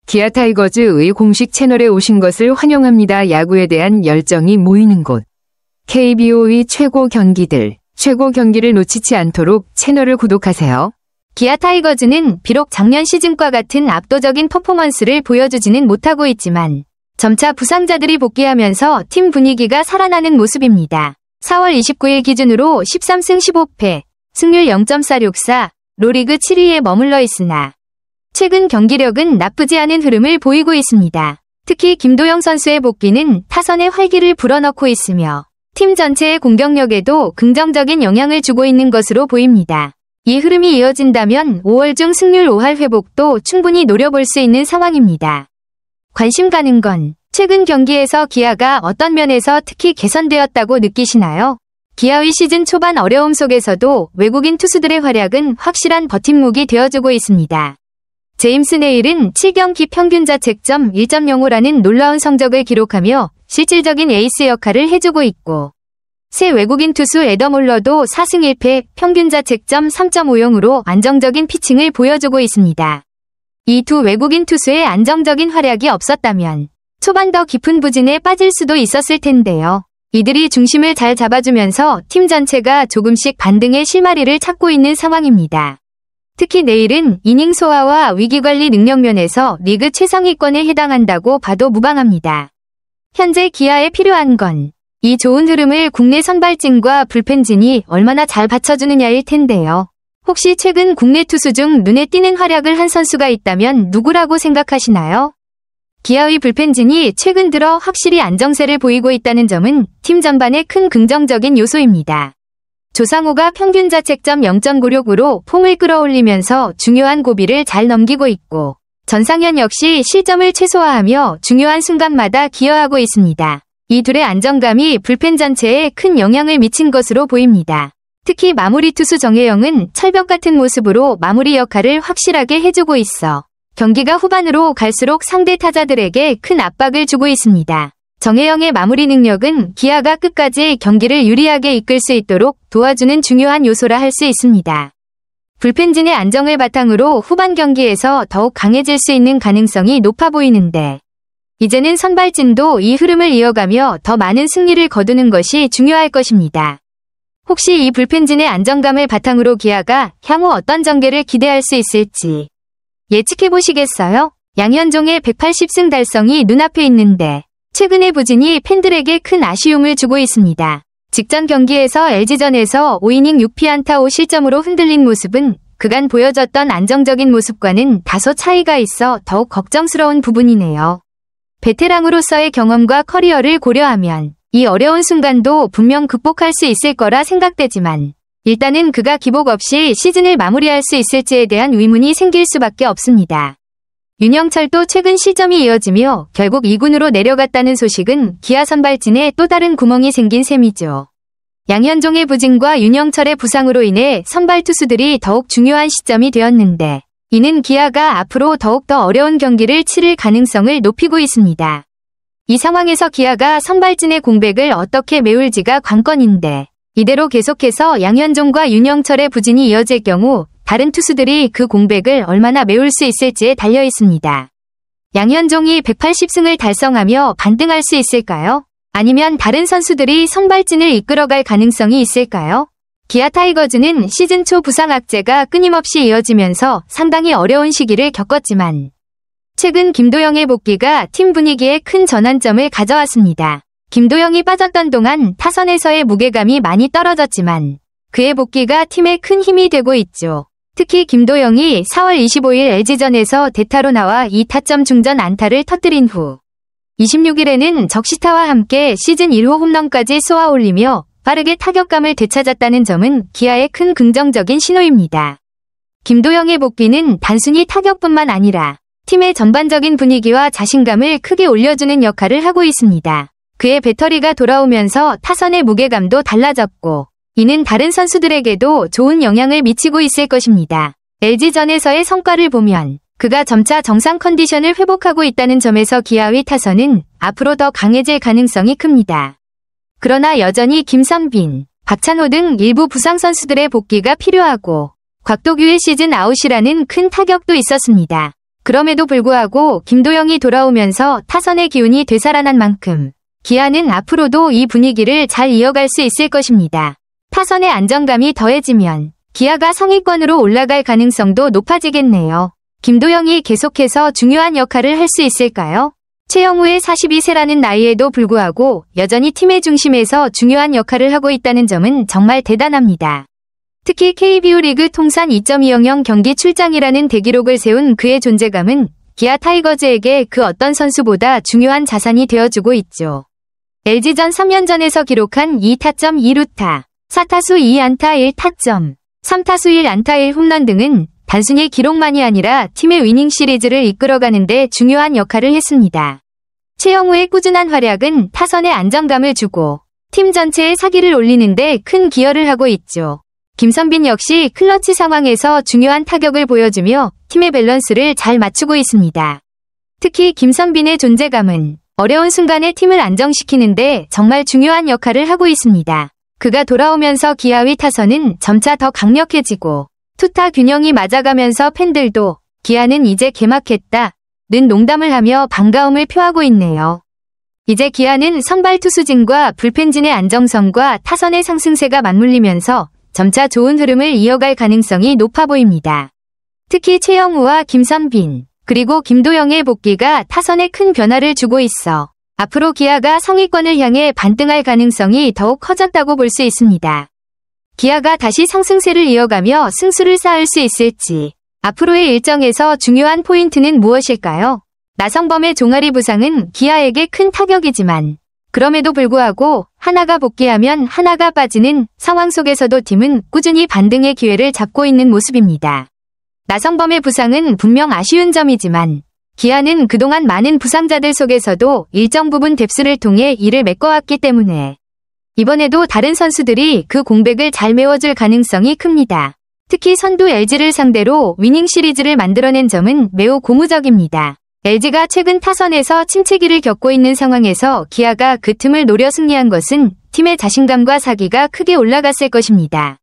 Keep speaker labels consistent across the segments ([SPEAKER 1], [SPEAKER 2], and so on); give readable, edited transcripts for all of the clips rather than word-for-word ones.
[SPEAKER 1] 기아 타이거즈의 공식 채널에 오신 것을 환영합니다. 야구에 대한 열정이 모이는 곳. KBO의 최고 경기를 놓치지 않도록 채널을 구독하세요.
[SPEAKER 2] 기아 타이거즈는 비록 작년 시즌과 같은 압도적인 퍼포먼스를 보여주지는 못하고 있지만 점차 부상자들이 복귀하면서 팀 분위기가 살아나는 모습입니다. 4월 29일 기준으로 13승 15패, 승률 0.464로 리그 7위에 머물러 있으나 최근 경기력은 나쁘지 않은 흐름을 보이고 있습니다. 특히 김도영 선수의 복귀는 타선의 활기를 불어넣고 있으며 팀 전체의 공격력에도 긍정적인 영향을 주고 있는 것으로 보입니다. 이 흐름이 이어진다면 5월 중 승률 5할 회복도 충분히 노려볼 수 있는 상황입니다. 관심 가는 건 최근 경기에서 기아가 어떤 면에서 특히 개선되었다고 느끼시나요? 기아의 시즌 초반 어려움 속에서도 외국인 투수들의 활약은 확실한 버팀목이 되어주고 있습니다. 제임스 네일은 7경기 평균 자책점 1.05라는 놀라운 성적을 기록하며 실질적인 에이스 역할을 해주고 있고 새 외국인 투수 애덤 홀러도 4승 1패 평균 자책점 3.50으로 안정적인 피칭을 보여주고 있습니다. 이 두 외국인 투수의 안정적인 활약이 없었다면 초반 더 깊은 부진에 빠질 수도 있었을 텐데요. 이들이 중심을 잘 잡아주면서 팀 전체가 조금씩 반등의 실마리를 찾고 있는 상황입니다. 특히 네일은 이닝 소화와 위기관리 능력 면에서 리그 최상위권에 해당한다고 봐도 무방합니다. 현재 기아에 필요한 건 이 좋은 흐름을 국내 선발진과 불펜진이 얼마나 잘 받쳐주느냐일 텐데요. 혹시 최근 국내 투수 중 눈에 띄는 활약을 한 선수가 있다면 누구라고 생각하시나요? 기아의 불펜진이 최근 들어 확실히 안정세를 보이고 있다는 점은 팀 전반의 큰 긍정적인 요소입니다. 조상우가 평균 자책점 0.96으로 폼을 끌어올리면서 중요한 고비를 잘 넘기고 있고 전상현 역시 실점을 최소화하며 중요한 순간마다 기여하고 있습니다. 이 둘의 안정감이 불펜 전체에 큰 영향을 미친 것으로 보입니다. 특히 마무리 투수 정혜영은 철벽 같은 모습으로 마무리 역할을 확실하게 해주고 있어 경기가 후반으로 갈수록 상대 타자들에게 큰 압박을 주고 있습니다. 정혜영의 마무리 능력은 기아가 끝까지 경기를 유리하게 이끌 수 있도록 도와주는 중요한 요소라 할 수 있습니다. 불펜진의 안정을 바탕으로 후반 경기에서 더욱 강해질 수 있는 가능성이 높아 보이는데 이제는 선발진도 이 흐름을 이어가며 더 많은 승리를 거두는 것이 중요할 것입니다. 혹시 이 불펜진의 안정감을 바탕으로 기아가 향후 어떤 전개를 기대할 수 있을지 예측해보시겠어요? 양현종의 180승 달성이 눈앞에 있는데 최근의 부진이 팬들에게 큰 아쉬움을 주고 있습니다. 직전 경기에서 LG전에서 5이닝 6피안타 5실점으로 흔들린 모습은 그간 보여줬던 안정적인 모습과는 다소 차이가 있어 더욱 걱정스러운 부분이네요. 베테랑으로서의 경험과 커리어를 고려하면 이 어려운 순간도 분명 극복할 수 있을 거라 생각되지만 일단은 그가 기복 없이 시즌을 마무리할 수 있을지에 대한 의문이 생길 수밖에 없습니다. 윤영철도 최근 실점이 이어지며 결국 2군으로 내려갔다는 소식은 기아 선발진에 또 다른 구멍이 생긴 셈이죠. 양현종의 부진과 윤영철의 부상으로 인해 선발 투수들이 더욱 중요한 시점이 되었는데 이는 기아가 앞으로 더욱더 어려운 경기를 치를 가능성을 높이고 있습니다. 이 상황에서 기아가 선발진의 공백을 어떻게 메울지가 관건인데 이대로 계속해서 양현종과 윤영철의 부진이 이어질 경우 다른 투수들이 그 공백을 얼마나 메울 수 있을지에 달려 있습니다. 양현종이 180승을 달성하며 반등할 수 있을까요? 아니면 다른 선수들이 선발진을 이끌어갈 가능성이 있을까요? 기아 타이거즈는 시즌 초 부상 악재가 끊임없이 이어지면서 상당히 어려운 시기를 겪었지만 최근 김도영의 복귀가 팀 분위기에 큰 전환점을 가져왔습니다. 김도영이 빠졌던 동안 타선에서의 무게감이 많이 떨어졌지만 그의 복귀가 팀에 큰 힘이 되고 있죠. 특히 김도영이 4월 25일 LG전에서 대타로 나와 2타점 중전 안타를 터뜨린 후 26일에는 적시타와 함께 시즌 1호 홈런까지 쏘아올리며 빠르게 타격감을 되찾았다는 점은 기아의 큰 긍정적인 신호입니다. 김도영의 복귀는 단순히 타격뿐만 아니라 팀의 전반적인 분위기와 자신감을 크게 올려주는 역할을 하고 있습니다. 그의 배터리가 돌아오면서 타선의 무게감도 달라졌고 이는 다른 선수들에게도 좋은 영향을 미치고 있을 것입니다. LG전에서의 성과를 보면 그가 점차 정상 컨디션을 회복하고 있다는 점에서 기아의 타선은 앞으로 더 강해질 가능성이 큽니다. 그러나 여전히 김선빈, 박찬호 등 일부 부상 선수들의 복귀가 필요하고 곽도규의 시즌 아웃이라는 큰 타격도 있었습니다. 그럼에도 불구하고 김도영이 돌아오면서 타선의 기운이 되살아난 만큼 기아는 앞으로도 이 분위기를 잘 이어갈 수 있을 것입니다. 타선의 안정감이 더해지면 기아가 상위권으로 올라갈 가능성도 높아지겠네요. 김도영이 계속해서 중요한 역할을 할 수 있을까요? 최영우의 42세라는 나이에도 불구하고 여전히 팀의 중심에서 중요한 역할을 하고 있다는 점은 정말 대단합니다. 특히 KBO 리그 통산 2.200 경기 출장이라는 대기록을 세운 그의 존재감은 기아 타이거즈에게 그 어떤 선수보다 중요한 자산이 되어주고 있죠. LG전 3연전에서 기록한 2타점 2루타, 4타수 2안타 1타점, 3타수 1안타 1홈런 등은 단순히 기록만이 아니라 팀의 위닝 시리즈를 이끌어가는 데 중요한 역할을 했습니다. 최영우의 꾸준한 활약은 타선에 안정감을 주고 팀 전체의 사기를 올리는 데 큰 기여를 하고 있죠. 김선빈 역시 클러치 상황에서 중요한 타격을 보여주며 팀의 밸런스를 잘 맞추고 있습니다. 특히 김선빈의 존재감은 어려운 순간에 팀을 안정시키는데 정말 중요한 역할을 하고 있습니다. 그가 돌아오면서 기아의 타선은 점차 더 강력해지고 투타 균형이 맞아가면서 팬들도 기아는 이제 개막했다 는 농담을 하며 반가움을 표하고 있네요. 이제 기아는 선발 투수진과 불펜진의 안정성과 타선의 상승세가 맞물리면서 점차 좋은 흐름을 이어갈 가능성이 높아 보입니다. 특히 최영우와 김선빈, 그리고 김도영의 복귀가 타선에 큰 변화를 주고 있어 앞으로 기아가 상위권을 향해 반등할 가능성이 더욱 커졌다고 볼 수 있습니다. 기아가 다시 상승세를 이어가며 승수를 쌓을 수 있을지 앞으로의 일정에서 중요한 포인트는 무엇일까요? 나성범의 종아리 부상은 기아에게 큰 타격이지만 그럼에도 불구하고 하나가 복귀하면 하나가 빠지는 상황 속에서도 팀은 꾸준히 반등의 기회를 잡고 있는 모습입니다. 나성범의 부상은 분명 아쉬운 점이지만 기아는 그동안 많은 부상자들 속에서도 일정 부분 뎁스를 통해 이를 메꿔왔기 때문에 이번에도 다른 선수들이 그 공백을 잘 메워줄 가능성이 큽니다. 특히 선두 LG를 상대로 위닝 시리즈를 만들어낸 점은 매우 고무적입니다. LG가 최근 타선에서 침체기를 겪고 있는 상황에서 기아가 그 틈을 노려 승리한 것은 팀의 자신감과 사기가 크게 올라갔을 것입니다.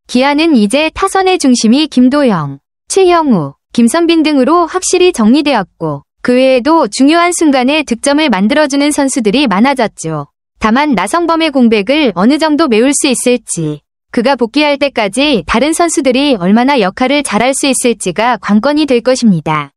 [SPEAKER 2] 기아는 이제 타선의 중심이 김도영, 최영우, 김선빈 등으로 확실히 정리되었고 그 외에도 중요한 순간에 득점을 만들어주는 선수들이 많아졌죠. 다만 나성범의 공백을 어느 정도 메울 수 있을지, 그가 복귀할 때까지 다른 선수들이 얼마나 역할을 잘할 수 있을지가 관건이 될 것입니다.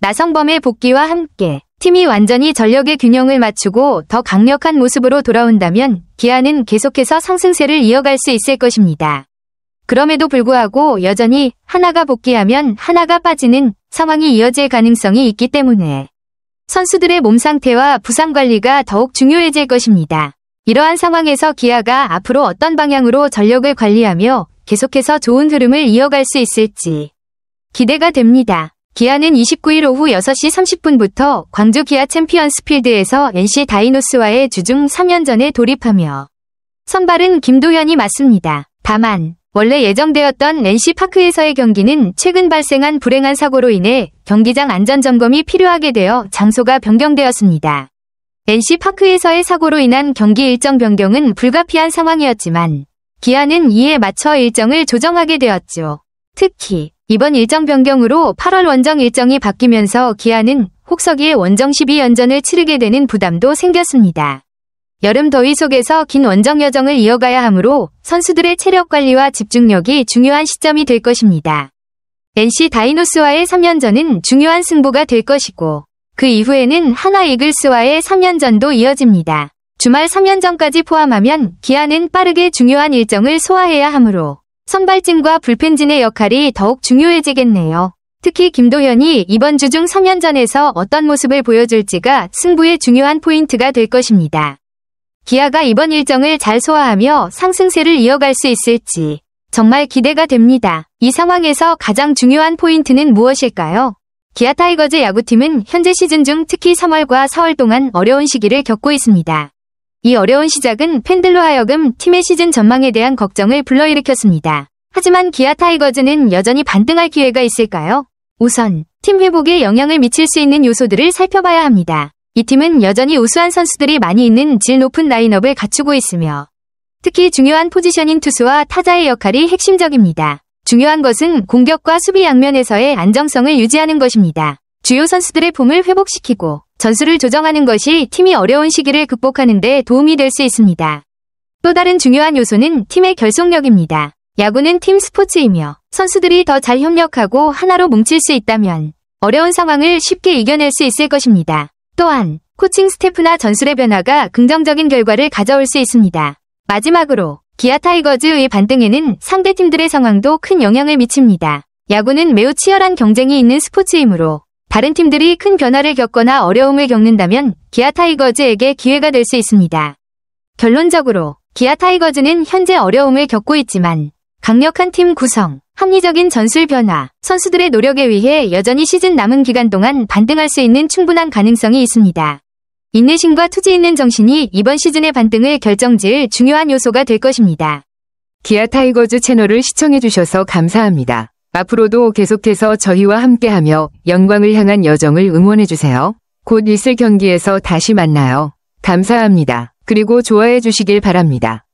[SPEAKER 2] 나성범의 복귀와 함께 팀이 완전히 전력의 균형을 맞추고 더 강력한 모습으로 돌아온다면 기아는 계속해서 상승세를 이어갈 수 있을 것입니다. 그럼에도 불구하고 여전히 하나가 복귀하면 하나가 빠지는 상황이 이어질 가능성이 있기 때문에 선수들의 몸 상태와 부상 관리가 더욱 중요해질 것입니다. 이러한 상황에서 기아가 앞으로 어떤 방향으로 전력을 관리하며 계속해서 좋은 흐름을 이어갈 수 있을지 기대가 됩니다. 기아는 29일 오후 6시 30분부터 광주 기아 챔피언스 필드에서 NC 다이노스와의 주중 3연전에 돌입하며 선발은 김도현이 맡습니다. 다만 원래 예정되었던 NC 파크에서의 경기는 최근 발생한 불행한 사고로 인해 경기장 안전점검이 필요하게 되어 장소가 변경되었습니다. NC 파크에서의 사고로 인한 경기 일정 변경은 불가피한 상황이었지만 기아는 이에 맞춰 일정을 조정하게 되었죠. 특히 이번 일정 변경으로 8월 원정 일정이 바뀌면서 기아는 혹서기에 원정 12연전을 치르게 되는 부담도 생겼습니다. 여름 더위 속에서 긴 원정 여정을 이어가야 하므로 선수들의 체력 관리와 집중력이 중요한 시점이 될 것입니다. NC 다이노스와의 3연전은 중요한 승부가 될 것이고 그 이후에는 하나 이글스와의 3연전도 이어집니다. 주말 3연전까지 포함하면 기아는 빠르게 중요한 일정을 소화해야 하므로 선발진과 불펜진의 역할이 더욱 중요해지겠네요. 특히 김도현이 이번 주중 3연전에서 어떤 모습을 보여줄지가 승부의 중요한 포인트가 될 것입니다. 기아가 이번 일정을 잘 소화하며 상승세를 이어갈 수 있을지 정말 기대가 됩니다. 이 상황에서 가장 중요한 포인트는 무엇일까요? 기아 타이거즈 야구팀은 현재 시즌 중 특히 3월과 4월 동안 어려운 시기를 겪고 있습니다. 이 어려운 시작은 팬들로 하여금 팀의 시즌 전망에 대한 걱정을 불러일으켰습니다. 하지만 기아 타이거즈는 여전히 반등할 기회가 있을까요? 우선 팀 회복에 영향을 미칠 수 있는 요소들을 살펴봐야 합니다. 이 팀은 여전히 우수한 선수들이 많이 있는 질 높은 라인업을 갖추고 있으며 특히 중요한 포지션인 투수와 타자의 역할이 핵심적입니다. 중요한 것은 공격과 수비 양면에서의 안정성을 유지하는 것입니다. 주요 선수들의 폼을 회복시키고 전술을 조정하는 것이 팀이 어려운 시기를 극복하는 데 도움이 될 수 있습니다. 또 다른 중요한 요소는 팀의 결속력입니다. 야구는 팀 스포츠이며 선수들이 더 잘 협력하고 하나로 뭉칠 수 있다면 어려운 상황을 쉽게 이겨낼 수 있을 것입니다. 또한 코칭 스태프나 전술의 변화가 긍정적인 결과를 가져올 수 있습니다. 마지막으로 기아 타이거즈의 반등에는 상대 팀들의 상황도 큰 영향을 미칩니다. 야구는 매우 치열한 경쟁이 있는 스포츠이므로 다른 팀들이 큰 변화를 겪거나 어려움을 겪는다면 기아 타이거즈에게 기회가 될 수 있습니다. 결론적으로 기아 타이거즈는 현재 어려움을 겪고 있지만 강력한 팀 구성, 합리적인 전술 변화, 선수들의 노력에 의해 여전히 시즌 남은 기간 동안 반등할 수 있는 충분한 가능성이 있습니다. 인내심과 투지 있는 정신이 이번 시즌의 반등을 결정지을 중요한 요소가 될 것입니다.
[SPEAKER 1] 기아 타이거즈 채널을 시청해주셔서 감사합니다. 앞으로도 계속해서 저희와 함께하며 영광을 향한 여정을 응원해주세요. 곧 있을 경기에서 다시 만나요. 감사합니다. 그리고 좋아해 주시길 바랍니다.